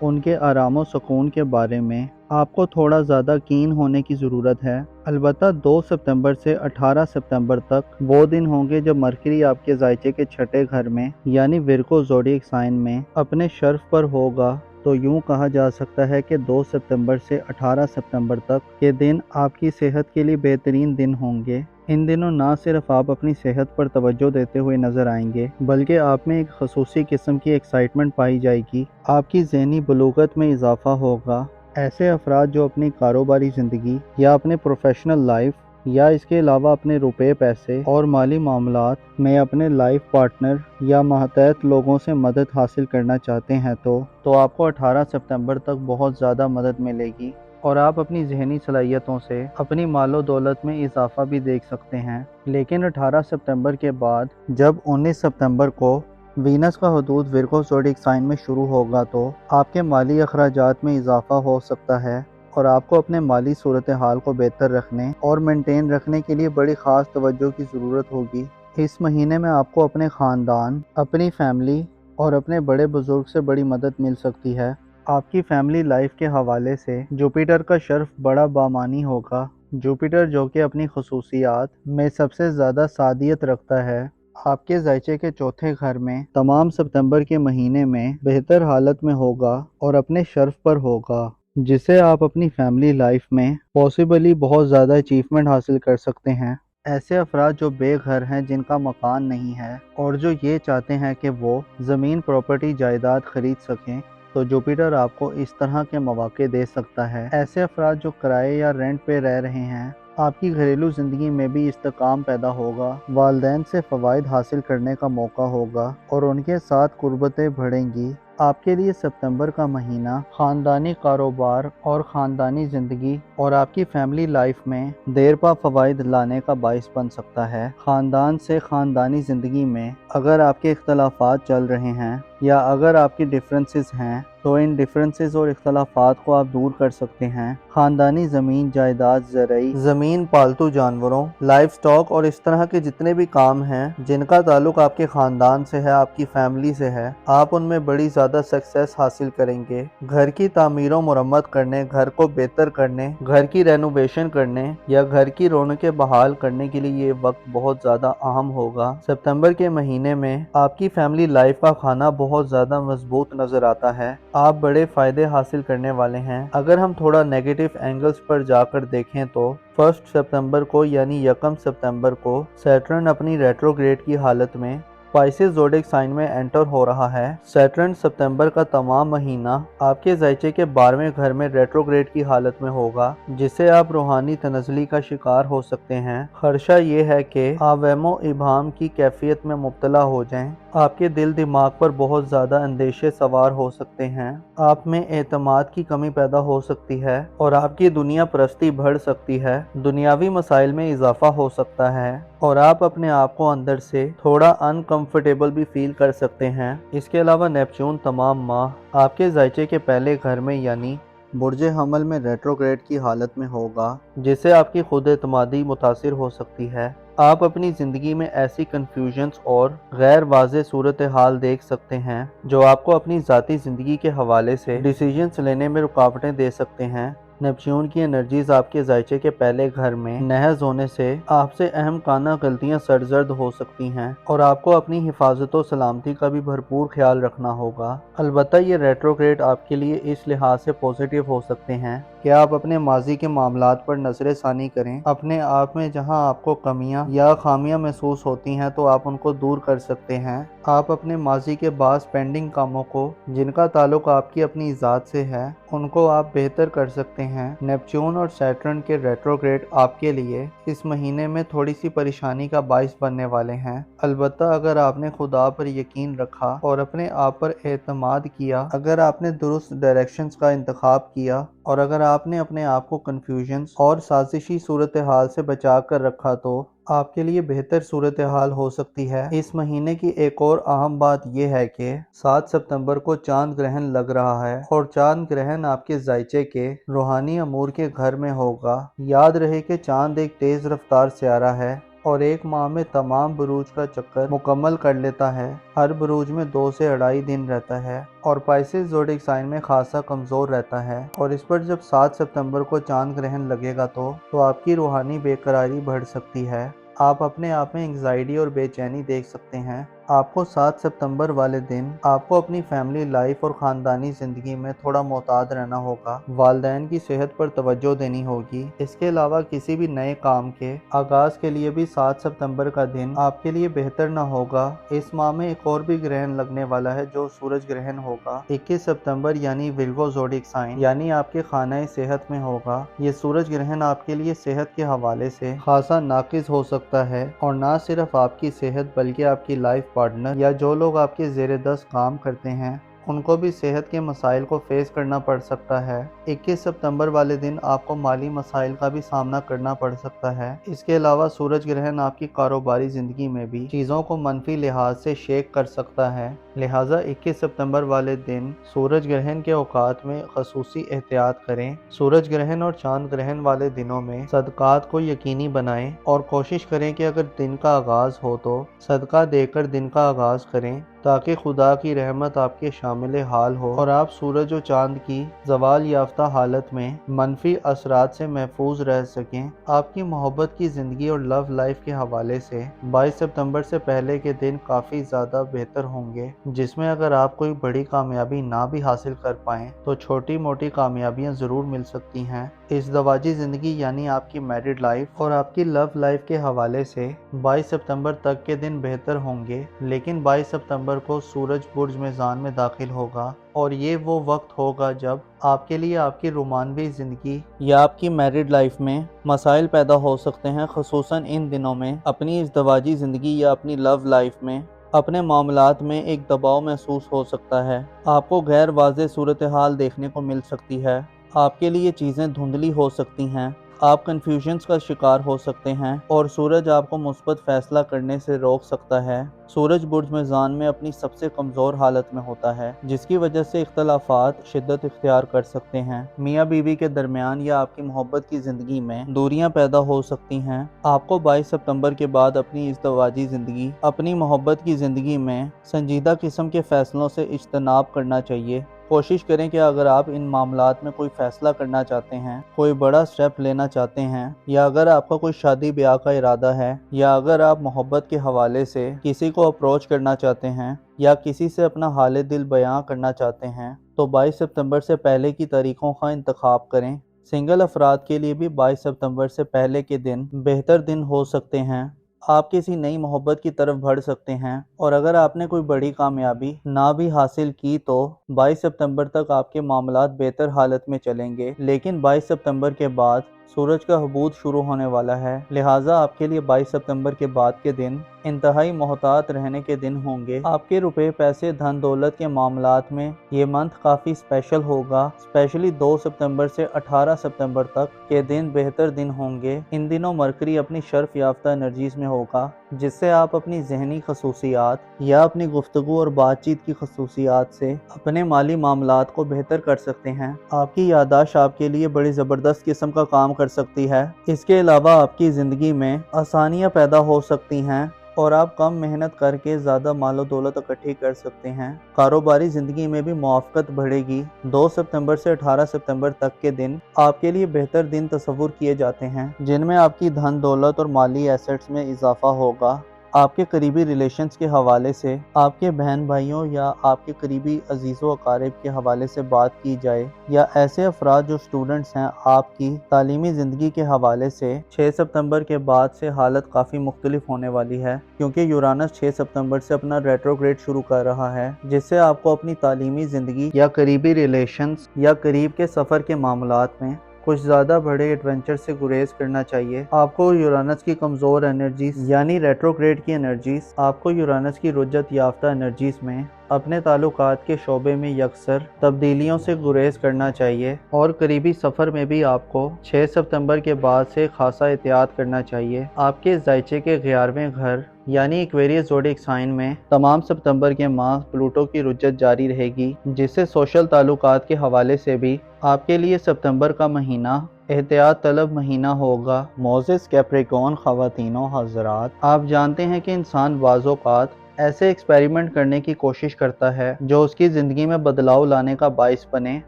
ان کے آرام و سکون کے بارے میں آپ کو تھوڑا زیادہ کین ہونے کی ضرورت ہے۔ البتہ 2 ستمبر سے 18 ستمبر تک وہ دن ہوں گے جب مرکری آپ کے ذائچے کے چھٹے گھر میں یعنی ورگو زوڈیک سائن میں اپنے شرف پر ہوگا۔ تو یوں کہا جا سکتا ہے کہ 2 ستمبر سے 18 ستمبر تک کے دن آپ کی صحت کے لیے بہترین دن ہوں گے۔ ان دنوں نہ صرف آپ اپنی صحت پر توجہ دیتے ہوئے نظر آئیں گے بلکہ آپ میں ایک خصوصی قسم کی ایکسائٹمنٹ پائی جائے گی۔ آپ کی ذہنی بلوغت میں اضافہ ہوگا۔ ایسے افراد جو اپنی کاروباری زندگی یا اپنے پروفیشنل لائف یا اس کے علاوہ اپنے روپے پیسے اور مالی معاملات میں اپنے لائف پارٹنر یا ماتحت لوگوں سے مدد حاصل کرنا چاہتے ہیں تو آپ کو 18 ستمبر تک بہت زیادہ مدد ملے گی اور آپ اپنی ذہنی صلاحیتوں سے اپنی مال و دولت میں اضافہ بھی دیکھ سکتے ہیں۔ لیکن 18 ستمبر کے بعد جب 19 ستمبر کو وینس کا حدود ورگو زوڈیک سائن میں شروع ہوگا تو آپ کے مالی اخراجات میں اضافہ ہو سکتا ہے اور آپ کو اپنے مالی صورتحال کو بہتر رکھنے اور مینٹین رکھنے کے لیے بڑی خاص توجہ کی ضرورت ہوگی۔ اس مہینے میں آپ کو اپنے خاندان، اپنی فیملی اور اپنے بڑے بزرگ سے بڑی مدد مل سکتی ہے۔ آپ کی فیملی لائف کے حوالے سے جوپیٹر کا شرف بڑا بامانی ہوگا۔ جوپیٹر جو کہ اپنی خصوصیات میں سب سے زیادہ سعادت رکھتا ہے، آپ کے ذائچے کے چوتھے گھر میں تمام ستمبر کے مہینے میں بہتر حالت میں ہوگا اور اپنے شرف پر ہوگا، جس سے آپ اپنی فیملی لائف میں پاسبلی بہت زیادہ اچیومنٹ حاصل کر سکتے ہیں۔ ایسے افراد جو بے گھر ہیں، جن کا مکان نہیں ہے اور جو یہ چاہتے ہیں کہ وہ زمین پراپرٹی جائیداد خرید سکیں، تو جوپیٹر آپ کو اس طرح کے مواقع دے سکتا ہے۔ ایسے افراد جو کرائے یا رینٹ پہ رہ رہے ہیں، آپ کی گھریلو زندگی میں بھی استحکام پیدا ہوگا، والدین سے فوائد حاصل کرنے کا موقع ہوگا اور ان کے ساتھ قربتیں بڑھیں گی۔ آپ کے لیے ستمبر کا مہینہ خاندانی کاروبار اور خاندانی زندگی اور آپ کی فیملی لائف میں دیر پا فوائد لانے کا باعث بن سکتا ہے۔ خاندان سے خاندانی زندگی میں اگر آپ کے اختلافات چل رہے ہیں یا اگر آپ کی ڈفرینسز ہیں تو ان ڈفرینسز اور اختلافات کو آپ دور کر سکتے ہیں۔ خاندانی زمین جائیداد، زرعی زمین، پالتو جانوروں، لائف سٹاک اور اس طرح کے جتنے بھی کام ہیں جن کا تعلق آپ کے خاندان سے ہے، آپ کی فیملی سے ہے، آپ ان میں بڑی زیادہ سکسیس حاصل کریں گے۔ گھر کی تعمیر و مرمت کرنے، گھر کو بہتر کرنے، گھر کی رینوویشن کرنے یا گھر کی رونقیں بحال کرنے کے لیے یہ وقت بہت زیادہ اہم ہوگا۔ ستمبر کے مہینے میں آپ کی فیملی لائف کا کھانا بہت زیادہ مضبوط نظر آتا ہے۔ آپ بڑے فائدے حاصل کرنے والے ہیں۔ اگر ہم تھوڑا نیگیٹو اینگلز پر جا کر دیکھیں تو 1 ستمبر کو یعنی 1 ستمبر کو سیٹرن اپنی ریٹروگریڈ کی حالت میں پائسس زوڈیک سائن میں انٹر ہو رہا ہے۔ سیٹرن ستمبر کا تمام مہینہ آپ کے ذائچے کے 12ویں گھر میں ریٹروگریڈ کی حالت میں ہوگا، جس سے آپ روحانی تنزلی کا شکار ہو سکتے ہیں۔ خدشہ یہ ہے کہ آپ وہم و ابہام کی کیفیت میں مبتلا ہو جائیں۔ آپ کے دل دماغ پر بہت زیادہ اندیشے سوار ہو سکتے ہیں۔ آپ میں اعتماد کی کمی پیدا ہو سکتی ہے اور آپ کی دنیا پرستی بڑھ سکتی ہے۔ دنیاوی مسائل میں اضافہ ہو سکتا ہے اور آپ اپنے آپ کو اندر سے تھوڑا انکمفرٹیبل بھی فیل کر سکتے ہیں۔ اس کے علاوہ نیپچون تمام ماہ آپ کے ذائچے کے پہلے گھر میں یعنی برج حمل میں ریٹروگریڈ کی حالت میں ہوگا، جس سے آپ کی خود اعتمادی متاثر ہو سکتی ہے۔ آپ اپنی زندگی میں ایسی کنفیوژنز اور غیر واضح صورتحال دیکھ سکتے ہیں جو آپ کو اپنی ذاتی زندگی کے حوالے سے ڈیسیژنز لینے میں رکاوٹیں دے سکتے ہیں۔ نیپچون کی انرجیز آپ کے ذائچے کے پہلے گھر میں نہض ہونے سے آپ سے اہم کانہ غلطیاں سرزد ہو سکتی ہیں اور آپ کو اپنی حفاظت و سلامتی کا بھی بھرپور خیال رکھنا ہوگا۔ البتہ یہ ریٹروگریڈ آپ کے لیے اس لحاظ سے پازیٹیو ہو سکتے ہیں کہ آپ اپنے ماضی کے معاملات پر نظر ثانی کریں۔ اپنے آپ میں جہاں آپ کو کمیاں یا خامیاں محسوس ہوتی ہیں تو آپ ان کو دور کر سکتے ہیں۔ آپ اپنے ماضی کے بعض پینڈنگ کاموں کو جن کا تعلق آپ کی اپنی ذات سے ہے ان کو آپ بہتر کر سکتے ہیں۔ نیپچون اور سیٹرن کے ریٹروگریڈ آپ کے لیے اس مہینے میں تھوڑی سی پریشانی کا باعث بننے والے ہیں۔ البتہ اگر آپ نے خدا پر یقین رکھا اور اپنے آپ پر اعتماد کیا، اگر آپ نے درست ڈائریکشنز کا انتخاب کیا اور اگر آپ نے اپنے آپ کو کنفیوژنز اور سازشی صورتحال سے بچا کر رکھا تو آپ کے لیے بہتر صورتحال ہو سکتی ہے۔ اس مہینے کی ایک اور اہم بات یہ ہے کہ 7 ستمبر کو چاند گرہن لگ رہا ہے اور چاند گرہن آپ کے ذائچے کے روحانی امور کے گھر میں ہوگا۔ یاد رہے کہ چاند ایک تیز رفتار سیارہ ہے اور ایک ماہ میں تمام بروج کا چکر مکمل کر لیتا ہے۔ ہر بروج میں 2 سے 2.5 دن رہتا ہے اور پائسس زوڈک سائن میں خاصا کمزور رہتا ہے، اور اس پر جب 7 ستمبر کو چاند گرہن لگے گا تو آپ کی روحانی بے قراری بڑھ سکتی ہے۔ آپ اپنے آپ میں انگزائٹی اور بے چینی دیکھ سکتے ہیں۔ آپ کو 7 ستمبر والے دن آپ کو اپنی فیملی لائف اور خاندانی زندگی میں تھوڑا محتاط رہنا ہوگا۔ والدین کی صحت پر توجہ دینی ہوگی۔ اس کے علاوہ کسی بھی نئے کام کے آغاز کے لیے بھی 7 ستمبر کا دن آپ کے لیے بہتر نہ ہوگا۔ اس ماہ میں ایک اور بھی گرہن لگنے والا ہے جو سورج گرہن ہوگا 21 ستمبر یعنی ورگو زوڈک سائن یعنی آپ کے خانہ صحت میں ہوگا۔ یہ سورج گرہن آپ کے لیے صحت کے حوالے سے خاصا ناقص ہو سکتا ہے، اور نہ صرف آپ کی صحت بلکہ آپ کی لائف پارٹنر یا جو لوگ آپ کے زیر دست کام کرتے ہیں ان کو بھی صحت کے مسائل کو فیس کرنا پڑ سکتا ہے۔ 21 ستمبر والے دن آپ کو مالی مسائل کا بھی سامنا کرنا پڑ سکتا ہے۔ اس کے علاوہ سورج گرہن آپ کی کاروباری زندگی میں بھی چیزوں کو منفی لحاظ سے شیک کر سکتا ہے، لہٰذا 21 ستمبر والے دن سورج گرہن کے اوقات میں خصوصی احتیاط کریں۔ سورج گرہن اور چاند گرہن والے دنوں میں صدقات کو یقینی بنائیں اور کوشش کریں کہ اگر دن کا آغاز ہو تو صدقہ دے کر دن کا آغاز کریں تاکہ خدا کی رحمت آپ کے شامل حال ہو اور آپ سورج و چاند کی زوال یافتہ حالت میں منفی اثرات سے محفوظ رہ سکیں۔ آپ کی محبت کی زندگی اور لو لائف کے حوالے سے 22 ستمبر سے پہلے کے دن کافی زیادہ بہتر ہوں گے، جس میں اگر آپ کوئی بڑی کامیابی نہ بھی حاصل کر پائیں تو چھوٹی موٹی کامیابیاں ضرور مل سکتی ہیں۔ ازدواجی زندگی یعنی آپ کی میرڈ لائف اور آپ کی لو لائف کے حوالے سے 22 ستمبر تک کے دن بہتر ہوں گے، لیکن 22 ستمبر کو سورج برج میزان میں داخل ہوگا اور یہ وہ وقت ہوگا جب آپ کے لیے آپ کی رومانوی زندگی یا آپ کی میرڈ لائف میں مسائل پیدا ہو سکتے ہیں۔ خصوصاً ان دنوں میں اپنی ازدواجی زندگی یا اپنی لو لائف میں اپنے معاملات میں ایک دباؤ محسوس ہو سکتا ہے۔ آپ کو غیر واضح صورتحال دیکھنے کو مل سکتی ہے، آپ کے لیے چیزیں دھندلی ہو سکتی ہیں، آپ کنفیوژنز کا شکار ہو سکتے ہیں اور سورج آپ کو مثبت فیصلہ کرنے سے روک سکتا ہے۔ سورج برج میزان میں اپنی سب سے کمزور حالت میں ہوتا ہے، جس کی وجہ سے اختلافات شدت اختیار کر سکتے ہیں۔ میاں بیوی کے درمیان یا آپ کی محبت کی زندگی میں دوریاں پیدا ہو سکتی ہیں۔ آپ کو 22 ستمبر کے بعد اپنی ازدواجی زندگی، اپنی محبت کی زندگی میں سنجیدہ قسم کے فیصلوں سے اجتناب کرنا چاہیے۔ کوشش کریں کہ اگر آپ ان معاملات میں کوئی فیصلہ کرنا چاہتے ہیں، کوئی بڑا سٹیپ لینا چاہتے ہیں، یا اگر آپ کا کوئی شادی بیاہ کا ارادہ ہے، یا اگر آپ محبت کے حوالے سے کسی کو اپروچ کرنا چاہتے ہیں یا کسی سے اپنا حال دل بیان کرنا چاہتے ہیں تو 22 ستمبر سے پہلے کی تاریخوں کا انتخاب کریں۔ سنگل افراد کے لیے بھی 22 ستمبر سے پہلے کے دن بہتر دن ہو سکتے ہیں۔ آپ کسی نئی محبت کی طرف بڑھ سکتے ہیں، اور اگر آپ نے کوئی بڑی کامیابی نہ بھی حاصل کی تو 22 ستمبر تک آپ کے معاملات بہتر حالت میں چلیں گے، لیکن 22 ستمبر کے بعد سورج کا حبوط شروع ہونے والا ہے، لہٰذا آپ کے لیے 22 ستمبر کے بعد کے دن انتہائی محتاط رہنے کے دن ہوں گے۔ آپ کے روپے پیسے دھن دولت کے معاملات میں یہ منتھ کافی اسپیشل ہوگا، اسپیشلی 2 ستمبر سے 18 ستمبر تک کے دن بہتر دن ہوں گے۔ ان دنوں مرکری اپنی شرف یافتہ انرجیز میں ہوگا، جس سے آپ اپنی ذہنی خصوصیات یا اپنی گفتگو اور بات چیت کی خصوصیات سے اپنے مالی معاملات کو بہتر کر سکتے ہیں۔ آپ کی یادداشت آپ کے لیے بڑی زبردست قسم کا کام کر سکتی ہے۔ اس کے علاوہ آپ کی زندگی میں آسانیاں پیدا ہو سکتی ہیں اور آپ کم محنت کر کے زیادہ مال و دولت اکٹھی کر سکتے ہیں۔ کاروباری زندگی میں بھی موافقت بڑھے گی۔ 2 ستمبر سے 18 ستمبر تک کے دن آپ کے لیے بہتر دن تصور کیے جاتے ہیں، جن میں آپ کی دھن دولت اور مالی ایسٹس میں اضافہ ہوگا۔ آپ کے قریبی ریلیشنز کے حوالے سے آپ کے بہن بھائیوں یا آپ کے قریبی عزیز و اقارب کے حوالے سے بات کی جائے، یا ایسے افراد جو اسٹوڈنٹس ہیں آپ کی تعلیمی زندگی کے حوالے سے 6 ستمبر کے بعد سے حالت کافی مختلف ہونے والی ہے، کیونکہ یورانس 6 ستمبر سے اپنا ریٹروگریڈ شروع کر رہا ہے، جس سے آپ کو اپنی تعلیمی زندگی یا قریبی ریلیشنز یا قریب کے سفر کے معاملات میں کچھ زیادہ بڑے ایڈونچر سے گریز کرنا چاہیے۔ آپ کو یورانس کی کمزور انرجیز یعنی ریٹروگریڈ کی انرجیز، آپ کو یورانس کی رجت یافتہ انرجیز میں اپنے تعلقات کے شعبے میں یکسر تبدیلیوں سے گریز کرنا چاہیے، اور قریبی سفر میں بھی آپ کو 6 ستمبر کے بعد سے خاصا احتیاط کرنا چاہیے۔ آپ کے ذائچے کے 11ویں گھر یعنی ایکویریس زوڈک سائن میں تمام ستمبر کے ماہ پلوٹو کی رجت جاری رہے گی، جس سے سوشل تعلقات کے حوالے سے بھی آپ کے لیے ستمبر کا مہینہ احتیاط طلب مہینہ ہوگا۔ معزز کیپریکون خواتین و حضرات، آپ جانتے ہیں کہ انسان بعض اوقات ایسے ایکسپیریمنٹ کرنے کی کوشش کرتا ہے جو اس کی زندگی میں بدلاؤ لانے کا باعث بنے،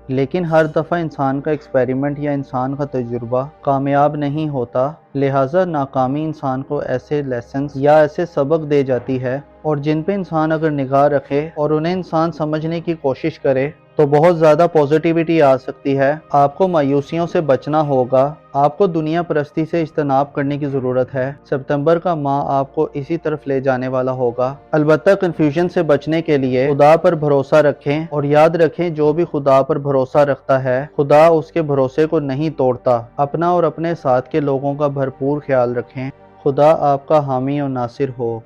لیکن ہر دفعہ انسان کا ایکسپیریمنٹ یا انسان کا تجربہ کامیاب نہیں ہوتا۔ لہٰذا ناکامی انسان کو ایسے لیسنز یا ایسے سبق دے جاتی ہے، اور جن پہ انسان اگر نگاہ رکھے اور انہیں انسان سمجھنے کی کوشش کرے تو بہت زیادہ پوزیٹیوٹی آ سکتی ہے۔ آپ کو مایوسیوں سے بچنا ہوگا، آپ کو دنیا پرستی سے اجتناب کرنے کی ضرورت ہے۔ ستمبر کا ماہ آپ کو اسی طرف لے جانے والا ہوگا۔ البتہ کنفیوژن سے بچنے کے لیے خدا پر بھروسہ رکھیں، اور یاد رکھیں جو بھی خدا پر بھروسہ رکھتا ہے خدا اس کے بھروسے کو نہیں توڑتا۔ اپنا اور اپنے ساتھ کے لوگوں کا بھرپور خیال رکھیں۔ خدا آپ کا حامی و ناصر ہو۔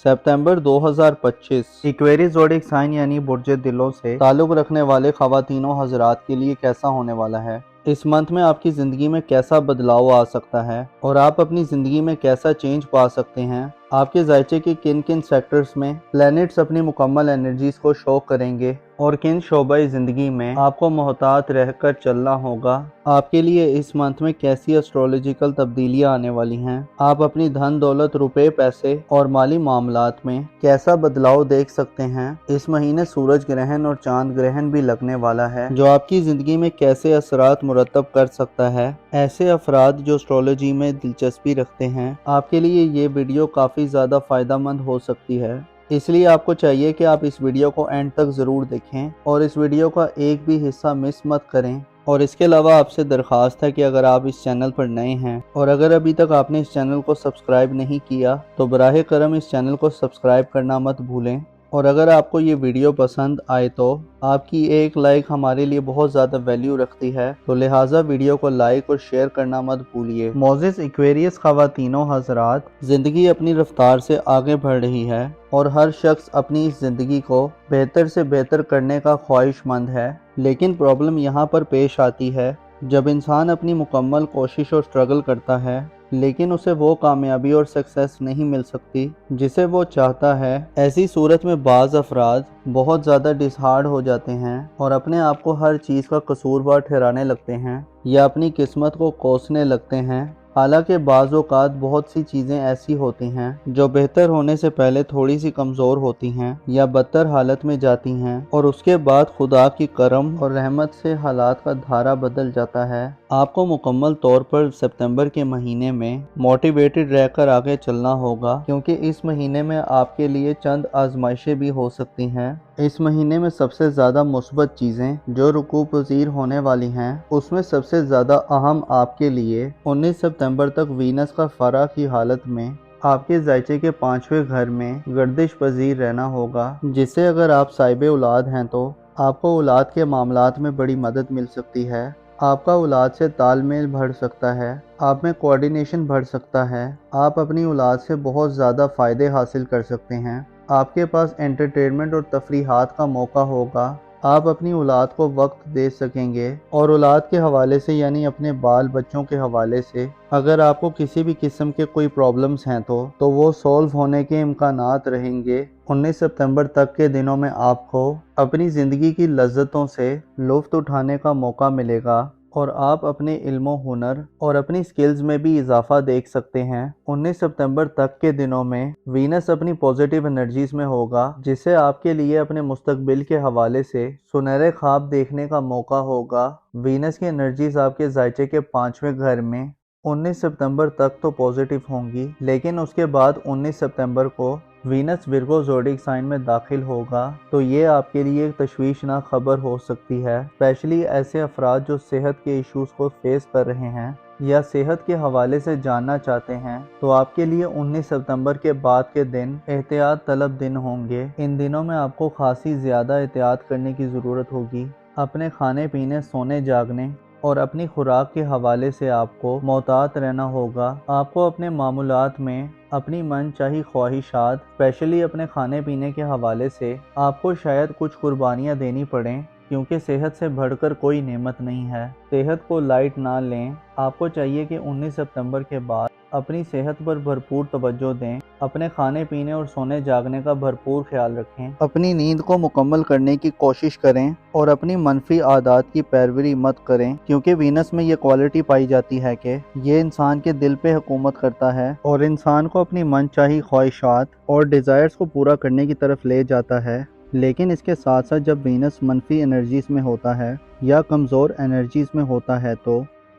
ستمبر 2025 ایکویریس زوڈک سائن یعنی برج دلوں سے تعلق رکھنے والے خواتین و حضرات کے لیے کیسا ہونے والا ہے؟ اس منتھ میں آپ کی زندگی میں کیسا بدلاؤ آ سکتا ہے اور آپ اپنی زندگی میں کیسا چینج پا سکتے ہیں؟ آپ کے ذائچے کے کن کن سیکٹرز میں پلینٹس اپنی مکمل انرجیز کو شو کریں گے اور کن شعبہ زندگی میں آپ کو محتاط رہ کر چلنا ہوگا؟ آپ کے لیے اس منتھ میں کیسی ایسٹرولوجیکل تبدیلیاں آنے والی ہیں؟ آپ اپنی دھن دولت، روپے، پیسے اور مالی معاملات میں کیسا بدلاؤ دیکھ سکتے ہیں؟ اس مہینے سورج گرہن اور چاند گرہن بھی لگنے والا ہے جو آپ کی زندگی میں کیسے اثرات مرتب کر سکتا ہے۔ ایسے افراد جو ایسٹرولوجی میں دلچسپی رکھتے ہیں، آپ کے لیے یہ ویڈیو کافی زیادہ فائدہ مند ہو سکتی ہے، اس لیے آپ کو چاہیے کہ آپ اس ویڈیو کو اینڈ تک ضرور دیکھیں اور اس ویڈیو کا ایک بھی حصہ مس مت کریں۔ اور اس کے علاوہ آپ سے درخواست ہے کہ اگر آپ اس چینل پر نئے ہیں اور اگر ابھی تک آپ نے اس چینل کو سبسکرائب نہیں کیا تو براہ کرم اس چینل کو سبسکرائب کرنا مت بھولیں، اور اگر آپ کو یہ ویڈیو پسند آئے تو آپ کی ایک لائک ہمارے لیے بہت زیادہ ویلیو رکھتی ہے، تو لہٰذا ویڈیو کو لائک اور شیئر کرنا مت بھولیے۔ معزز ایکویریس خواتین و حضرات، زندگی اپنی رفتار سے آگے بڑھ رہی ہے اور ہر شخص اپنی اس زندگی کو بہتر سے بہتر کرنے کا خواہش مند ہے، لیکن پرابلم یہاں پر پیش آتی ہے جب انسان اپنی مکمل کوشش اور سٹرگل کرتا ہے لیکن اسے وہ کامیابی اور سکسیس نہیں مل سکتی جسے وہ چاہتا ہے۔ ایسی صورت میں بعض افراد بہت زیادہ ڈسہارڈ ہو جاتے ہیں اور اپنے آپ کو ہر چیز کا قصوروار ٹھہرانے لگتے ہیں یا اپنی قسمت کو کوسنے لگتے ہیں، حالانکہ بعض اوقات بہت سی چیزیں ایسی ہوتی ہیں جو بہتر ہونے سے پہلے تھوڑی سی کمزور ہوتی ہیں یا بدتر حالت میں جاتی ہیں، اور اس کے بعد خدا کی کرم اور رحمت سے حالات کا دھارا بدل جاتا ہے۔ آپ کو مکمل طور پر ستمبر کے مہینے میں موٹیویٹڈ رہ کر آگے چلنا ہوگا، کیونکہ اس مہینے میں آپ کے لیے چند آزمائشیں بھی ہو سکتی ہیں۔ اس مہینے میں سب سے زیادہ مثبت چیزیں جو رقوع پذیر ہونے والی ہیں، اس میں سب سے زیادہ اہم آپ کے لیے 19 ستمبر تک وینس کا فرا کی حالت میں آپ کے ذائچے کے 5ویں گھر میں گردش پذیر رہنا ہوگا، جس سے اگر آپ صاحب اولاد ہیں تو آپ کو اولاد کے معاملات میں بڑی مدد مل سکتی ہے۔ آپ کا اولاد سے تال میل بڑھ سکتا ہے، آپ میں کوارڈینیشن بڑھ سکتا ہے، آپ اپنی اولاد سے بہت زیادہ فائدے حاصل کر سکتے ہیں، آپ کے پاس انٹرٹینمنٹ اور تفریحات کا موقع ہوگا، آپ اپنی اولاد کو وقت دے سکیں گے، اور اولاد کے حوالے سے یعنی اپنے بال بچوں کے حوالے سے اگر آپ کو کسی بھی قسم کے کوئی پرابلمز ہیں تو وہ سولو ہونے کے امکانات رہیں گے۔ 19 ستمبر تک کے دنوں میں آپ کو اپنی زندگی کی لذتوں سے لطف اٹھانے کا موقع ملے گا اور آپ اپنے علم و ہنر اور اپنی سکلز میں بھی اضافہ دیکھ سکتے ہیں۔ 19 ستمبر تک کے دنوں میں وینس اپنی پوزیٹیو انرجیز میں ہوگا، جس سے آپ کے لیے اپنے مستقبل کے حوالے سے سنہرے خواب دیکھنے کا موقع ہوگا۔ وینس کی انرجیز آپ کے ذائچے کے 5ویں گھر میں 19 ستمبر تک تو پوزیٹیو ہوں گی، لیکن اس کے بعد 19 ستمبر کو وینس ورگو زوڈک سائن میں داخل ہوگا، تو یہ آپ کے لیے ایک تشویشناک خبر ہو سکتی ہے، اسپیشلی ایسے افراد جو صحت کے ایشوز کو فیس کر رہے ہیں یا صحت کے حوالے سے جاننا چاہتے ہیں، تو آپ کے لیے 19 ستمبر کے بعد کے دن احتیاط طلب دن ہوں گے۔ ان دنوں میں آپ کو خاصی زیادہ احتیاط کرنے کی ضرورت ہوگی۔ اپنے کھانے پینے، سونے جاگنے اور اپنی خوراک کے حوالے سے آپ کو محتاط رہنا ہوگا۔ آپ کو اپنے معمولات میں اپنی من چاہی خواہشات، اسپیشلی اپنے کھانے پینے کے حوالے سے آپ کو شاید کچھ قربانیاں دینی پڑیں، کیونکہ صحت سے بڑھ کر کوئی نعمت نہیں ہے۔ صحت کو لائٹ نہ لیں۔ آپ کو چاہیے کہ 19 ستمبر کے بعد اپنی صحت پر بھرپور توجہ دیں، اپنے کھانے پینے اور سونے جاگنے کا بھرپور خیال رکھیں، اپنی نیند کو مکمل کرنے کی کوشش کریں اور اپنی منفی عادات کی پیروی مت کریں، کیونکہ وینس میں یہ کوالٹی پائی جاتی ہے کہ یہ انسان کے دل پہ حکومت کرتا ہے اور انسان کو اپنی من چاہی خواہشات اور ڈیزائرز کو پورا کرنے کی طرف لے جاتا ہے۔ لیکن اس کے ساتھ ساتھ جب وینس منفی انرجیز میں ہوتا ہے یا کمزور انرجیز میں ہوتا ہے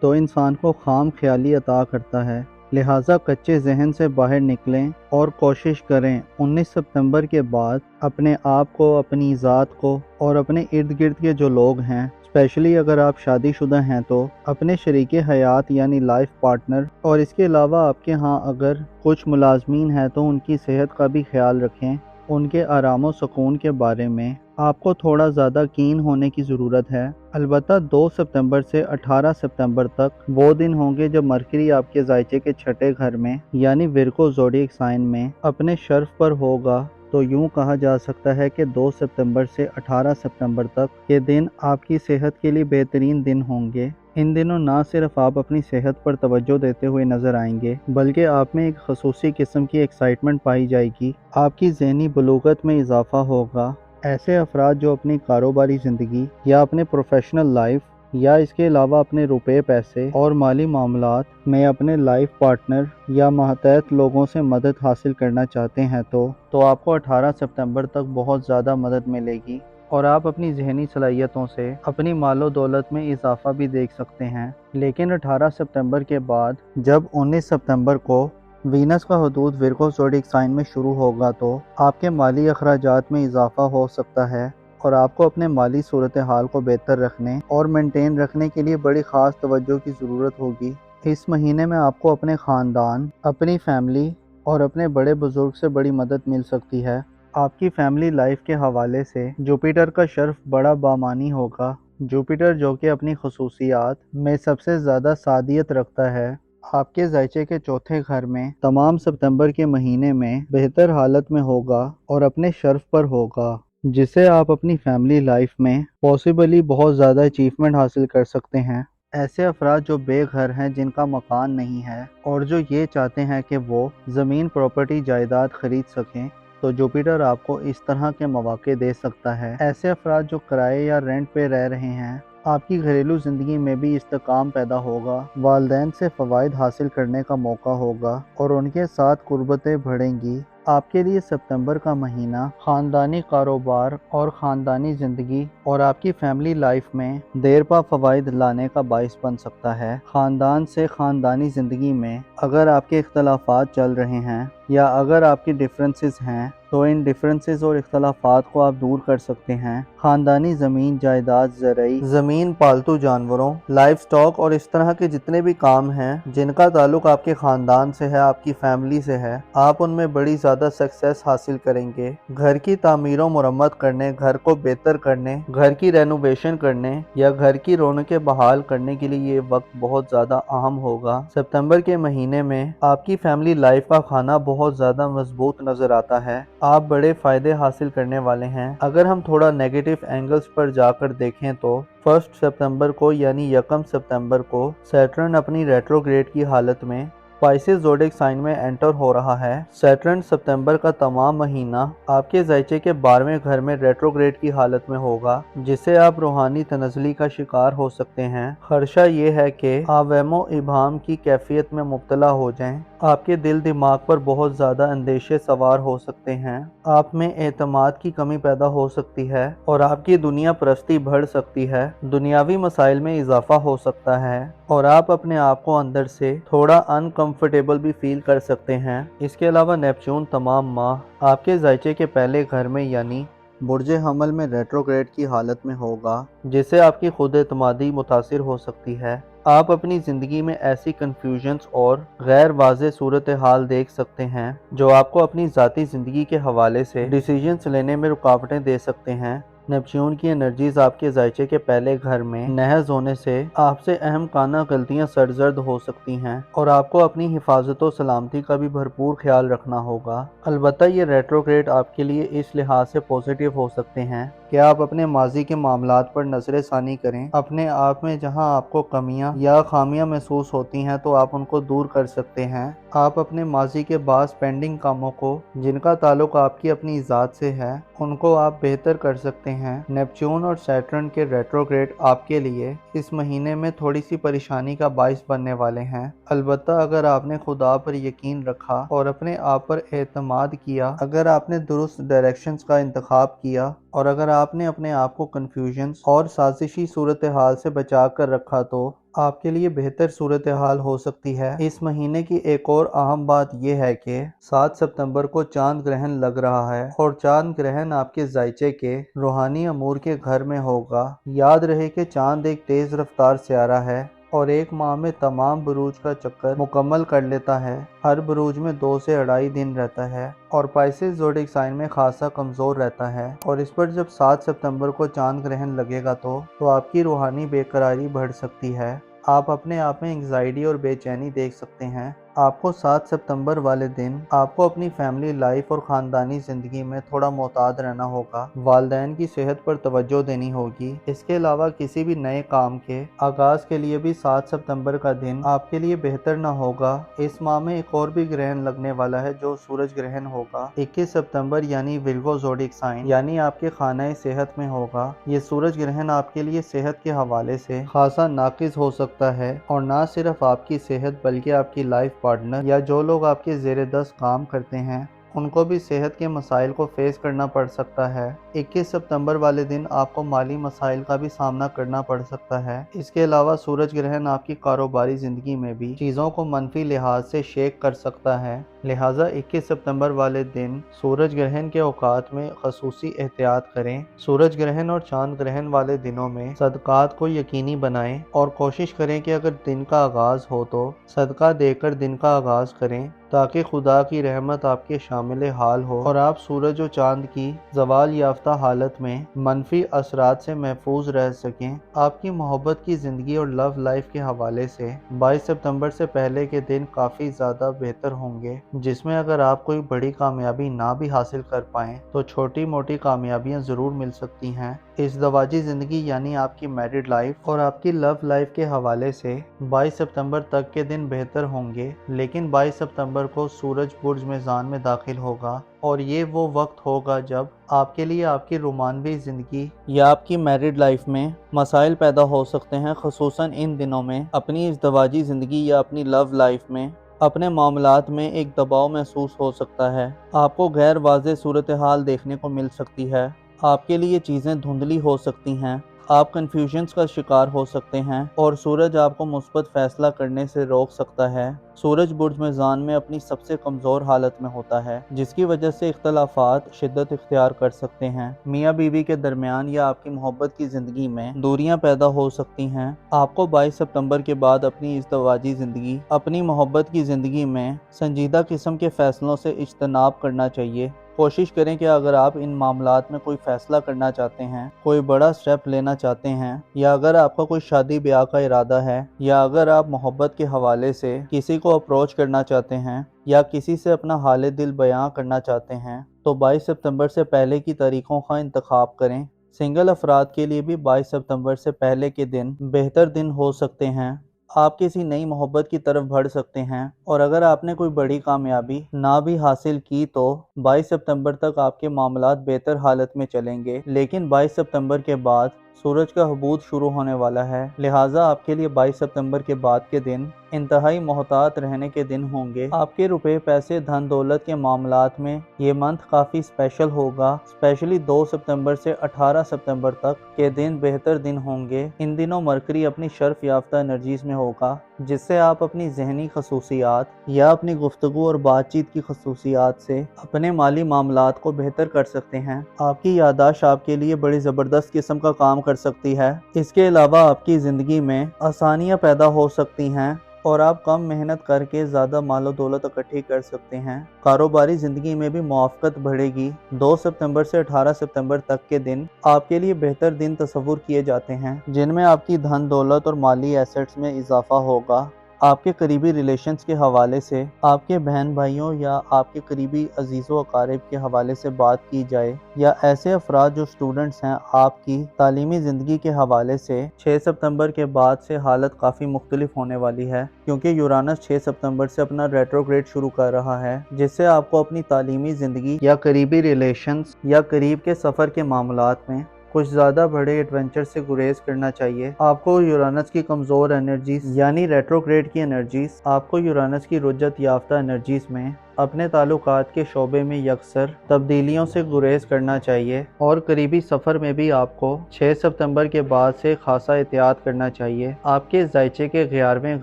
تو انسان کو خام خیالی عطا کرتا ہے۔ لہٰذا کچے ذہن سے باہر نکلیں اور کوشش کریں 19 ستمبر کے بعد اپنے آپ کو، اپنی ذات کو اور اپنے ارد گرد کے جو لوگ ہیں، اسپیشلی اگر آپ شادی شدہ ہیں تو اپنے شریک حیات یعنی لائف پارٹنر، اور اس کے علاوہ آپ کے ہاں اگر کچھ ملازمین ہیں تو ان کی صحت کا بھی خیال رکھیں۔ ان کے آرام و سکون کے بارے میں آپ کو تھوڑا زیادہ کین ہونے کی ضرورت ہے۔ البتہ 2 ستمبر سے 18 ستمبر تک وہ دن ہوں گے جب مرکری آپ کے ذائچے کے چھٹے گھر میں یعنی ورگو زوڈیک سائن میں اپنے شرف پر ہوگا۔ تو یوں کہا جا سکتا ہے کہ 2 ستمبر سے 18 ستمبر تک کے دن آپ کی صحت کے لیے بہترین دن ہوں گے۔ ان دنوں نہ صرف آپ اپنی صحت پر توجہ دیتے ہوئے نظر آئیں گے، بلکہ آپ میں ایک خصوصی قسم کی ایکسائٹمنٹ پائی جائے گی، آپ کی ذہنی بلوغت میں اضافہ ہوگا۔ ایسے افراد جو اپنی کاروباری زندگی یا اپنے پروفیشنل لائف یا اس کے علاوہ اپنے روپے پیسے اور مالی معاملات میں اپنے لائف پارٹنر یا ماتحت لوگوں سے مدد حاصل کرنا چاہتے ہیں تو آپ کو 18 ستمبر تک بہت زیادہ مدد ملے گی اور آپ اپنی ذہنی صلاحیتوں سے اپنی مال و دولت میں اضافہ بھی دیکھ سکتے ہیں۔ لیکن 18 ستمبر کے بعد جب 19 ستمبر کو وینس کا حدود ورگو زوڈیک سائن میں شروع ہوگا تو آپ کے مالی اخراجات میں اضافہ ہو سکتا ہے اور آپ کو اپنے مالی صورتحال کو بہتر رکھنے اور مینٹین رکھنے کے لیے بڑی خاص توجہ کی ضرورت ہوگی۔ اس مہینے میں آپ کو اپنے خاندان، اپنی فیملی اور اپنے بڑے بزرگ سے بڑی مدد مل سکتی ہے۔ آپ کی فیملی لائف کے حوالے سے جوپیٹر کا شرف بڑا بامانی ہوگا۔ جوپیٹر جو کہ اپنی خصوصیات میں سب سے زیادہ سعادت رکھتا ہے، آپ کے ذائچے کے چوتھے گھر میں تمام ستمبر کے مہینے میں بہتر حالت میں ہوگا اور اپنے شرف پر ہوگا، جس سے آپ اپنی فیملی لائف میں پاسبلی بہت زیادہ اچیومنٹ حاصل کر سکتے ہیں۔ ایسے افراد جو بے گھر ہیں، جن کا مکان نہیں ہے اور جو یہ چاہتے ہیں کہ وہ زمین، پراپرٹی، جائیداد خرید سکیں، تو جوپیٹر آپ کو اس طرح کے مواقع دے سکتا ہے۔ ایسے افراد جو کرائے یا رینٹ پہ رہ رہے ہیں، آپ کی گھریلو زندگی میں بھی استحکام پیدا ہوگا، والدین سے فوائد حاصل کرنے کا موقع ہوگا اور ان کے ساتھ قربتیں بڑھیں گی۔ آپ کے لیے ستمبر کا مہینہ خاندانی کاروبار اور خاندانی زندگی اور آپ کی فیملی لائف میں دیر پا فوائد لانے کا باعث بن سکتا ہے۔ خاندان سے خاندانی زندگی میں اگر آپ کے اختلافات چل رہے ہیں یا اگر آپ کی ڈفرینسز ہیں تو ان ڈفرینسز اور اختلافات کو آپ دور کر سکتے ہیں۔ خاندانی زمین، جائیداد، زرعی زمین، پالتو جانوروں، لائف سٹاک اور اس طرح کے جتنے بھی کام ہیں جن کا تعلق آپ کے خاندان سے ہے، آپ کی فیملی سے ہے، آپ ان میں بڑی زیادہ سکسیس حاصل کریں گے۔ گھر کی تعمیر و مرمت کرنے، گھر کو بہتر کرنے، گھر کی رینوویشن کرنے یا گھر کی رونقیں بحال کرنے کے لیے یہ وقت بہت زیادہ اہم ہوگا۔ ستمبر کے مہینے میں آپ کی فیملی لائف کا کھانا بہت زیادہ مضبوط نظر آتا ہے، آپ بڑے فائدے حاصل کرنے والے ہیں۔ اگر ہم تھوڑا نیگیٹو اینگلز پر جا کر دیکھیں تو 1 ستمبر کو یعنی 1 ستمبر کو سیٹرن اپنی ریٹروگریڈ کی حالت میں پائسس زوڈیک سائن میں انٹر ہو رہا ہے۔ سیٹرن ستمبر کا تمام مہینہ آپ کے ذائچے کے 12ویں گھر میں ریٹروگریڈ کی حالت میں ہوگا، جس سے آپ روحانی تنزلی کا شکار ہو سکتے ہیں۔ خدشہ یہ ہے کہ آپ وہم و ابہام کی کیفیت میں مبتلا ہو جائیں، آپ کے دل دماغ پر بہت زیادہ اندیشے سوار ہو سکتے ہیں، آپ میں اعتماد کی کمی پیدا ہو سکتی ہے اور آپ کی دنیا پرستی بڑھ سکتی ہے، دنیاوی مسائل میں اضافہ ہو سکتا ہے اور آپ اپنے آپ کو اندر سے تھوڑا انکمفرٹیبل بھی فیل کر سکتے ہیں۔ اس کے علاوہ نیپچون تمام ماہ آپ کے ذائچے کے پہلے گھر میں یعنی برج حمل میں ریٹروگریڈ کی حالت میں ہوگا، جس سے آپ کی خود اعتمادی متاثر ہو سکتی ہے۔ آپ اپنی زندگی میں ایسی کنفیوژنز اور غیر واضح صورتحال دیکھ سکتے ہیں جو آپ کو اپنی ذاتی زندگی کے حوالے سے ڈیسیژنز لینے میں رکاوٹیں دے سکتے ہیں۔ نیپچون کی انرجیز آپ کے ذائچے کے پہلے گھر میں نہض ہونے سے آپ سے اہم کانہ غلطیاں سرزد ہو سکتی ہیں اور آپ کو اپنی حفاظت و سلامتی کا بھی بھرپور خیال رکھنا ہوگا۔ البتہ یہ ریٹروگریڈ آپ کے لیے اس لحاظ سے پازیٹیو ہو سکتے ہیں کہ آپ اپنے ماضی کے معاملات پر نظر ثانی کریں۔ اپنے آپ میں جہاں آپ کو کمیاں یا خامیاں محسوس ہوتی ہیں تو آپ ان کو دور کر سکتے ہیں۔ آپ اپنے ماضی کے بعض پینڈنگ کاموں کو جن کا تعلق آپ کی اپنی ذات سے ہے ان کو آپ بہتر کر سکتے ہیں۔ نیپچون اور سیٹرن کے ریٹروگریڈ آپ کے لیے اس مہینے میں تھوڑی سی پریشانی کا باعث بننے والے ہیں، البتہ اگر آپ نے خدا پر یقین رکھا اور اپنے آپ پر اعتماد کیا، اگر آپ نے درست ڈائریکشنز کا انتخاب کیا اور اگر آپ نے اپنے آپ کو کنفیوژنز اور سازشی صورتحال سے بچا کر رکھا تو آپ کے لیے بہتر صورتحال ہو سکتی ہے۔ اس مہینے کی ایک اور اہم بات یہ ہے کہ 7 ستمبر کو چاند گرہن لگ رہا ہے اور چاند گرہن آپ کے ذائچے کے روحانی امور کے گھر میں ہوگا۔ یاد رہے کہ چاند ایک تیز رفتار سیارہ ہے اور ایک ماہ میں تمام بروج کا چکر مکمل کر لیتا ہے۔ ہر بروج میں 2 سے 2.5 دن رہتا ہے اور پائسز زوڈک سائن میں خاصا کمزور رہتا ہے، اور اس پر جب 7 ستمبر کو چاند گرہن لگے گا تو آپ کی روحانی بے قراری بڑھ سکتی ہے۔ آپ اپنے آپ میں انگزائٹی اور بے چینی دیکھ سکتے ہیں۔ آپ کو 7 ستمبر والے دن آپ کو اپنی فیملی لائف اور خاندانی زندگی میں تھوڑا محتاط رہنا ہوگا۔ والدین کی صحت پر توجہ دینی ہوگی۔ اس کے علاوہ کسی بھی نئے کام کے آغاز کے لیے بھی 7 ستمبر کا دن آپ کے لیے بہتر نہ ہوگا۔ اس ماہ میں ایک اور بھی گرہن لگنے والا ہے جو سورج گرہن ہوگا 21 ستمبر یعنی ورگو زوڈک سائن یعنی آپ کے خانہ صحت میں ہوگا۔ یہ سورج گرہن آپ کے لیے صحت کے حوالے سے خاصا ناقص ہو سکتا ہے، اور نہ صرف آپ کی صحت بلکہ آپ کی لائف پارٹنر یا جو لوگ آپ کے زیر دست کام کرتے ہیں ان کو بھی صحت کے مسائل کو فیس کرنا پڑ سکتا ہے۔ 21 ستمبر والے دن آپ کو مالی مسائل کا بھی سامنا کرنا پڑ سکتا ہے۔ اس کے علاوہ سورج گرہن آپ کی کاروباری زندگی میں بھی چیزوں کو منفی لحاظ سے شیک کر سکتا ہے، لہٰذا 21 ستمبر والے دن سورج گرہن کے اوقات میں خصوصی احتیاط کریں۔ سورج گرہن اور چاند گرہن والے دنوں میں صدقات کو یقینی بنائیں اور کوشش کریں کہ اگر دن کا آغاز ہو تو صدقہ دے کر دن کا آغاز کریں تاکہ خدا کی رحمت آپ کے شامل حال ہو اور آپ سورج و چاند کی زوال یافتہ حالت میں منفی اثرات سے محفوظ رہ سکیں۔ آپ کی محبت کی زندگی اور لو لائف کے حوالے سے 22 ستمبر سے پہلے کے دن کافی زیادہ بہتر ہوں گے، جس میں اگر آپ کوئی بڑی کامیابی نہ بھی حاصل کر پائیں تو چھوٹی موٹی کامیابیاں ضرور مل سکتی ہیں۔ ازدواجی زندگی یعنی آپ کی میرڈ لائف اور آپ کی لو لائف کے حوالے سے 22 ستمبر تک کے دن بہتر ہوں گے، لیکن 22 ستمبر کو سورج برج میزان میں داخل ہوگا اور یہ وہ وقت ہوگا جب آپ کے لیے آپ کی رومانوی زندگی یا آپ کی میرڈ لائف میں مسائل پیدا ہو سکتے ہیں۔ خصوصاً ان دنوں میں اپنی ازدواجی زندگی یا اپنی لو لائف میں اپنے معاملات میں ایک دباؤ محسوس ہو سکتا ہے۔ آپ کو غیر واضح صورتحال دیکھنے کو مل سکتی ہے، آپ کے لیے چیزیں دھندلی ہو سکتی ہیں، آپ کنفیوژنز کا شکار ہو سکتے ہیں اور سورج آپ کو مثبت فیصلہ کرنے سے روک سکتا ہے۔ سورج برج میزان میں اپنی سب سے کمزور حالت میں ہوتا ہے، جس کی وجہ سے اختلافات شدت اختیار کر سکتے ہیں۔ میاں بیوی کے درمیان یا آپ کی محبت کی زندگی میں دوریاں پیدا ہو سکتی ہیں۔ آپ کو 22 ستمبر کے بعد اپنی ازدواجی زندگی، اپنی محبت کی زندگی میں سنجیدہ قسم کے فیصلوں سے اجتناب کرنا چاہیے۔ کوشش کریں کہ اگر آپ ان معاملات میں کوئی فیصلہ کرنا چاہتے ہیں، کوئی بڑا سٹیپ لینا چاہتے ہیں، یا اگر آپ کا کوئی شادی بیاہ کا ارادہ ہے، یا اگر آپ محبت کے حوالے سے کسی کو اپروچ کرنا چاہتے ہیں یا کسی سے اپنا حال دل بیان کرنا چاہتے ہیں تو 22 ستمبر سے پہلے کی تاریخوں کا انتخاب کریں۔ سنگل افراد کے لیے بھی 22 ستمبر سے پہلے کے دن بہتر دن ہو سکتے ہیں۔ آپ کسی نئی محبت کی طرف بڑھ سکتے ہیں، اور اگر آپ نے کوئی بڑی کامیابی نہ بھی حاصل کی تو 22 ستمبر تک آپ کے معاملات بہتر حالت میں چلیں گے، لیکن 22 ستمبر کے بعد سورج کا حبوط شروع ہونے والا ہے، لہٰذا آپ کے لیے 22 ستمبر کے بعد کے دن انتہائی محتاط رہنے کے دن ہوں گے۔ آپ کے روپے پیسے دھن دولت کے معاملات میں یہ منتھ کافی اسپیشل ہوگا، اسپیشلی 2 ستمبر سے 18 ستمبر تک کے دن بہتر دن ہوں گے۔ ان دنوں مرکری اپنی شرف یافتہ انرجیز میں ہوگا، جس سے آپ اپنی ذہنی خصوصیات یا اپنی گفتگو اور بات چیت کی خصوصیات سے اپنے مالی معاملات کو بہتر کر سکتے ہیں۔ آپ کی یادداشت آپ کے لیے بڑی زبردست قسم کا کام کر سکتی ہے۔ اس کے علاوہ آپ کی زندگی میں آسانیاں پیدا ہو سکتی ہیں اور آپ کم محنت کر کے زیادہ مال و دولت اکٹھی کر سکتے ہیں۔ کاروباری زندگی میں بھی موافقت بڑھے گی۔ 2 ستمبر سے 18 ستمبر تک کے دن آپ کے لیے بہتر دن تصور کیے جاتے ہیں، جن میں آپ کی دھن دولت اور مالی ایسٹس میں اضافہ ہوگا۔ آپ کے قریبی ریلیشنز کے حوالے سے آپ کے بہن بھائیوں یا آپ کے قریبی عزیز و اقارب کے حوالے سے بات کی جائے، یا ایسے افراد جو اسٹوڈنٹس ہیں آپ کی تعلیمی زندگی کے حوالے سے 6 ستمبر کے بعد سے حالت کافی مختلف ہونے والی ہے، کیونکہ یورانس 6 ستمبر سے اپنا ریٹروگریڈ شروع کر رہا ہے، جس سے آپ کو اپنی تعلیمی زندگی یا قریبی ریلیشنز یا قریب کے سفر کے معاملات میں کچھ زیادہ بڑے ایڈونچر سے گریز کرنا چاہیے۔ آپ کو یورانس کی کمزور انرجیز یعنی ریٹروگریڈ کی انرجیز، آپ کو یورانس کی رجت یافتہ انرجیز میں اپنے تعلقات کے شعبے میں یکسر تبدیلیوں سے گریز کرنا چاہیے، اور قریبی سفر میں بھی آپ کو 6 ستمبر کے بعد سے خاصا احتیاط کرنا چاہیے۔ آپ کے ذائچے کے 11ویں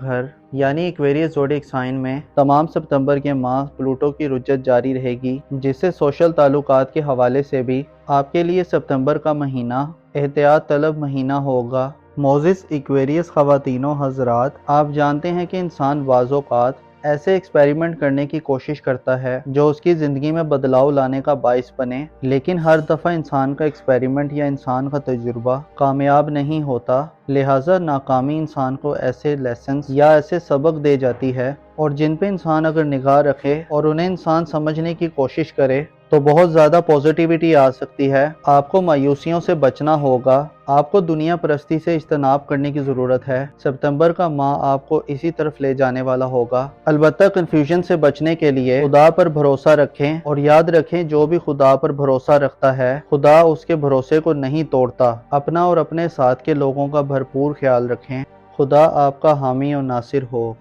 گھر یعنی ایکویریس زوڈیک سائن میں تمام ستمبر کے ماہ پلوٹو کی رجت جاری رہے گی، جس سے سوشل تعلقات کے حوالے سے بھی آپ کے لیے ستمبر کا مہینہ احتیاط طلب مہینہ ہوگا۔ موزس ایکویریس خواتین و حضرات، آپ جانتے ہیں کہ انسان بعض اوقات ایسے ایکسپیریمنٹ کرنے کی کوشش کرتا ہے جو اس کی زندگی میں بدلاؤ لانے کا باعث بنے، لیکن ہر دفعہ انسان کا ایکسپیریمنٹ یا انسان کا تجربہ کامیاب نہیں ہوتا، لہٰذا ناکامی انسان کو ایسے لیسنز یا ایسے سبق دے جاتی ہے، اور جن پہ انسان اگر نگاہ رکھے اور انہیں انسان سمجھنے کی کوشش کرے تو بہت زیادہ پوزیٹیوٹی آ سکتی ہے۔ آپ کو مایوسیوں سے بچنا ہوگا، آپ کو دنیا پرستی سے اجتناب کرنے کی ضرورت ہے۔ ستمبر کا ماہ آپ کو اسی طرف لے جانے والا ہوگا۔ البتہ کنفیوژن سے بچنے کے لیے خدا پر بھروسہ رکھیں، اور یاد رکھیں جو بھی خدا پر بھروسہ رکھتا ہے خدا اس کے بھروسے کو نہیں توڑتا۔ اپنا اور اپنے ساتھ کے لوگوں کا بھرپور خیال رکھیں۔ خدا آپ کا حامی و ناصر ہو۔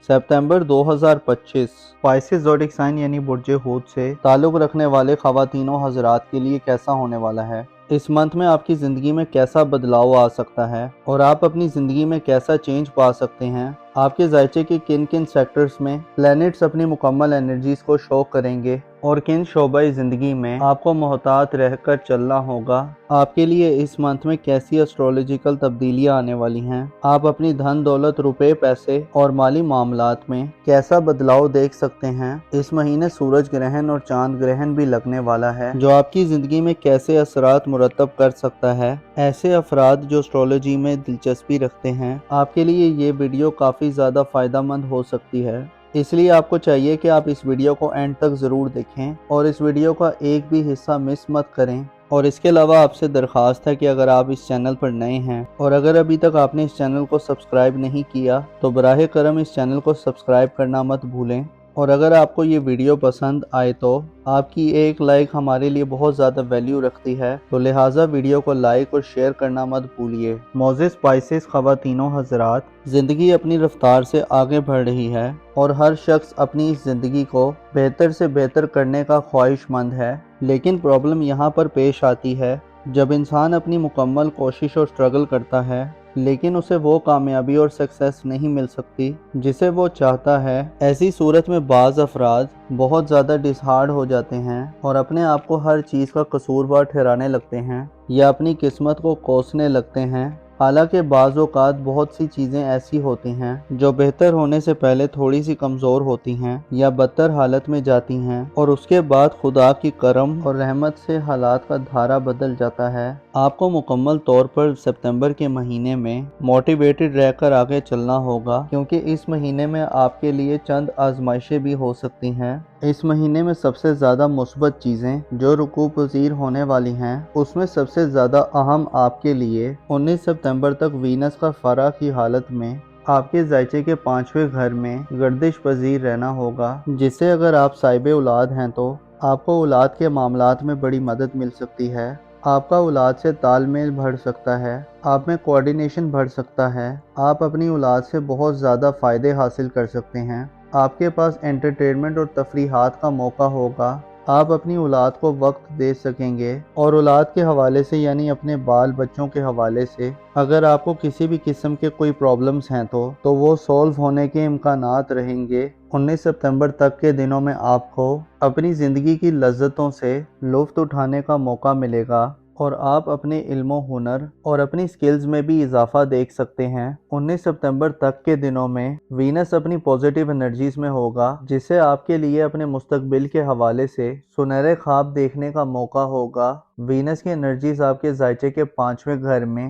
ستمبر 2025 اسپائسز زوڈیک سائن یعنی برج حوت سے تعلق رکھنے والے خواتین و حضرات کے لیے کیسا ہونے والا ہے؟ اس منتھ میں آپ کی زندگی میں کیسا بدلاؤ آ سکتا ہے، اور آپ اپنی زندگی میں کیسا چینج پا سکتے ہیں؟ آپ کے ذائچے کے کن کن سیکٹرز میں پلینٹس اپنی مکمل انرجیز کو شو کریں گے، اور کن شعبہ زندگی میں آپ کو محتاط رہ کر چلنا ہوگا؟ آپ کے لیے اس منتھ میں کیسی اسٹرولوجیکل تبدیلیاں آنے والی ہیں؟ آپ اپنی دھن دولت، روپے، پیسے اور مالی معاملات میں کیسا بدلاؤ دیکھ سکتے ہیں؟ اس مہینے سورج گرہن اور چاند گرہن بھی لگنے والا ہے، جو آپ کی زندگی میں کیسے اثرات مرتب کر سکتا ہے۔ ایسے افراد جو اسٹرولوجی میں دلچسپی رکھتے ہیں، آپ کے لیے یہ ویڈیو کافی زیادہ فائدہ مند ہو سکتی ہے، اس لیے آپ کو چاہیے کہ آپ اس ویڈیو کو اینڈ تک ضرور دیکھیں، اور اس ویڈیو کا ایک بھی حصہ مس مت کریں۔ اور اس کے علاوہ آپ سے درخواست ہے کہ اگر آپ اس چینل پر نئے ہیں اور اگر ابھی تک آپ نے اس چینل کو سبسکرائب نہیں کیا تو براہ کرم اس چینل کو سبسکرائب کرنا مت بھولیں، اور اگر آپ کو یہ ویڈیو پسند آئے تو آپ کی ایک لائک ہمارے لیے بہت زیادہ ویلیو رکھتی ہے، تو لہٰذا ویڈیو کو لائک اور شیئر کرنا مت بھولیے۔ موزس اسپائسز خواتین و حضرات، زندگی اپنی رفتار سے آگے بڑھ رہی ہے، اور ہر شخص اپنی اس زندگی کو بہتر سے بہتر کرنے کا خواہش مند ہے، لیکن پرابلم یہاں پر پیش آتی ہے جب انسان اپنی مکمل کوشش اور سٹرگل کرتا ہے لیکن اسے وہ کامیابی اور سکسیس نہیں مل سکتی جسے وہ چاہتا ہے۔ ایسی صورت میں بعض افراد بہت زیادہ ڈسہارڈ ہو جاتے ہیں اور اپنے آپ کو ہر چیز کا قصوروار ٹھہرانے لگتے ہیں یا اپنی قسمت کو کوسنے لگتے ہیں، حالانکہ بعض اوقات بہت سی چیزیں ایسی ہوتی ہیں جو بہتر ہونے سے پہلے تھوڑی سی کمزور ہوتی ہیں یا بدتر حالت میں جاتی ہیں، اور اس کے بعد خدا کی کرم اور رحمت سے حالات کا دھارا بدل جاتا ہے۔ آپ کو مکمل طور پر ستمبر کے مہینے میں موٹیویٹڈ رہ کر آگے چلنا ہوگا، کیونکہ اس مہینے میں آپ کے لیے چند آزمائشیں بھی ہو سکتی ہیں۔ اس مہینے میں سب سے زیادہ مثبت چیزیں جو رقوع پذیر ہونے والی ہیں، اس میں سب سے زیادہ اہم آپ کے لیے 19 ستمبر تک وینس کا فرا کی حالت میں آپ کے ذائچے کے 5ویں گھر میں گردش پذیر رہنا ہوگا، جس سے اگر آپ صاحب اولاد ہیں تو آپ کو اولاد کے معاملات میں بڑی مدد مل سکتی ہے۔ آپ کا اولاد سے تال میل بڑھ سکتا ہے، آپ میں کوارڈینیشن بڑھ سکتا ہے، آپ اپنی اولاد سے بہت زیادہ فائدے حاصل کر سکتے ہیں، آپ کے پاس انٹرٹینمنٹ اور تفریحات کا موقع ہوگا، آپ اپنی اولاد کو وقت دے سکیں گے، اور اولاد کے حوالے سے یعنی اپنے بال بچوں کے حوالے سے اگر آپ کو کسی بھی قسم کے کوئی پرابلمز ہیں تو وہ سولو ہونے کے امکانات رہیں گے۔ 19 ستمبر تک کے دنوں میں آپ کو اپنی زندگی کی لذتوں سے لطف اٹھانے کا موقع ملے گا، اور آپ اپنے علم و ہنر اور اپنی سکلز میں بھی اضافہ دیکھ سکتے ہیں۔ 19 ستمبر تک کے دنوں میں وینس اپنی پوزیٹیو انرجیز میں ہوگا، جس سے آپ کے لیے اپنے مستقبل کے حوالے سے سنہرے خواب دیکھنے کا موقع ہوگا۔ وینس کی انرجیز آپ کے ذائچے کے 5ویں گھر میں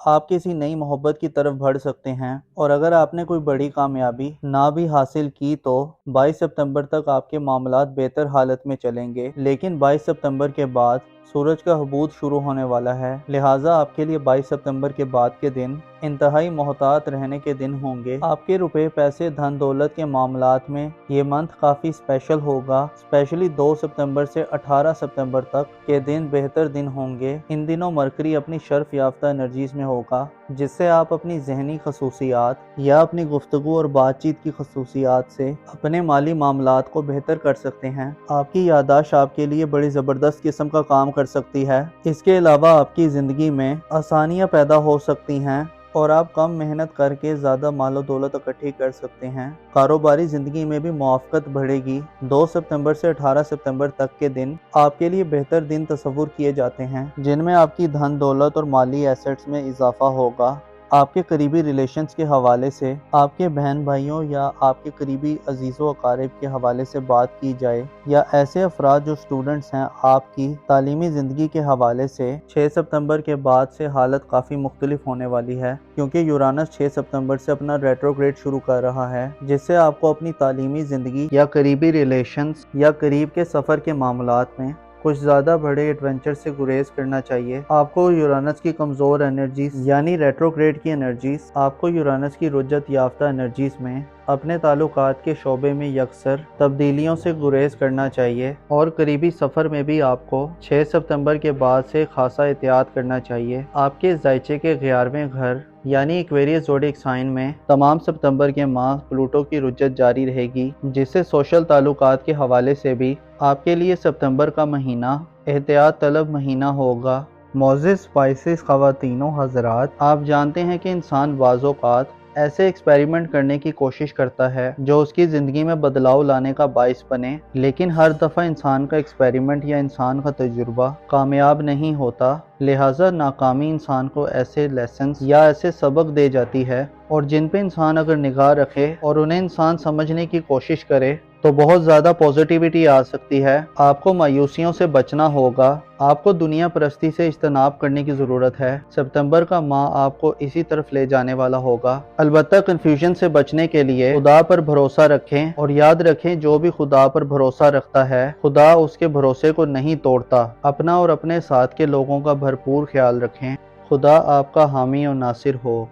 آپ کسی نئی محبت کی طرف بڑھ سکتے ہیں، اور اگر آپ نے کوئی بڑی کامیابی نہ بھی حاصل کی تو 22 ستمبر تک آپ کے معاملات بہتر حالت میں چلیں گے، لیکن 22 ستمبر کے بعد سورج کا حبوط شروع ہونے والا ہے، لہٰذا آپ کے لیے 22 ستمبر کے بعد کے دن انتہائی محتاط رہنے کے دن ہوں گے۔ آپ کے روپے پیسے دھن دولت کے معاملات میں یہ منتھ کافی اسپیشل ہوگا، اسپیشلی 2 ستمبر سے 18 ستمبر تک کے دن بہتر دن ہوں گے۔ ان دنوں مرکری اپنی شرف یافتہ انرجیز میں ہوگا، جس سے آپ اپنی ذہنی خصوصیات یا اپنی گفتگو اور بات چیت کی خصوصیات سے اپنے مالی معاملات کو بہتر کر سکتے ہیں۔ آپ کی یادداشت آپ کے لیے بڑی زبردست قسم کا کام کر سکتی ہے۔ اس کے علاوہ آپ کی زندگی میں آسانیاں پیدا ہو سکتی ہیں اور آپ کم محنت کر کے زیادہ مال و دولت اکٹھی کر سکتے ہیں۔ کاروباری زندگی میں بھی موافقت بڑھے گی۔ 2 ستمبر سے 18 ستمبر تک کے دن آپ کے لیے بہتر دن تصور کیے جاتے ہیں، جن میں آپ کی دھن دولت اور مالی ایسٹس میں اضافہ ہوگا۔ آپ کے قریبی ریلیشنز کے حوالے سے آپ کے بہن بھائیوں یا آپ کے قریبی عزیز و اقارب کے حوالے سے بات کی جائے، یا ایسے افراد جو اسٹوڈنٹس ہیں، آپ کی تعلیمی زندگی کے حوالے سے 6 ستمبر کے بعد سے حالت کافی مختلف ہونے والی ہے، کیونکہ یورانس 6 ستمبر سے اپنا ریٹروگریڈ شروع کر رہا ہے، جس سے آپ کو اپنی تعلیمی زندگی یا قریبی ریلیشنز یا قریب کے سفر کے معاملات میں کچھ زیادہ بڑے ایڈونچر سے گریز کرنا چاہیے۔ آپ کو یورانس کی کمزور انرجیز یعنی ریٹروگریڈ کی انرجیز، آپ کو یورانس کی رجعت یافتہ انرجیز میں اپنے تعلقات کے شعبے میں یکسر تبدیلیوں سے گریز کرنا چاہیے، اور قریبی سفر میں بھی آپ کو 6 ستمبر کے بعد سے خاصا احتیاط کرنا چاہیے۔ آپ کے ذائچے کے 11ویں گھر یعنی ایکویریس زوڈیک سائن میں تمام ستمبر کے ماہ پلوٹو کی رجعت جاری رہے گی، جس سے سوشل تعلقات کے حوالے سے بھی آپ کے لیے ستمبر کا مہینہ احتیاط طلب مہینہ ہوگا۔ معزز اسپائسز خواتین و حضرات، آپ جانتے ہیں کہ انسان بعض اوقات ایسے ایکسپیریمنٹ کرنے کی کوشش کرتا ہے جو اس کی زندگی میں بدلاؤ لانے کا باعث بنے، لیکن ہر دفعہ انسان کا ایکسپیریمنٹ یا انسان کا تجربہ کامیاب نہیں ہوتا، لہٰذا ناکامی انسان کو ایسے لیسنز یا ایسے سبق دے جاتی ہے، اور جن پہ انسان اگر نگاہ رکھے اور انہیں انسان سمجھنے کی کوشش کرے تو بہت زیادہ پوزیٹیوٹی آ سکتی ہے۔ آپ کو مایوسیوں سے بچنا ہوگا، آپ کو دنیا پرستی سے اجتناب کرنے کی ضرورت ہے۔ ستمبر کا ماہ آپ کو اسی طرف لے جانے والا ہوگا۔ البتہ کنفیوژن سے بچنے کے لیے خدا پر بھروسہ رکھیں، اور یاد رکھیں جو بھی خدا پر بھروسہ رکھتا ہے، خدا اس کے بھروسے کو نہیں توڑتا۔ اپنا اور اپنے ساتھ کے لوگوں کا بھرپور خیال رکھیں۔ خدا آپ کا حامی و ناصر ہو۔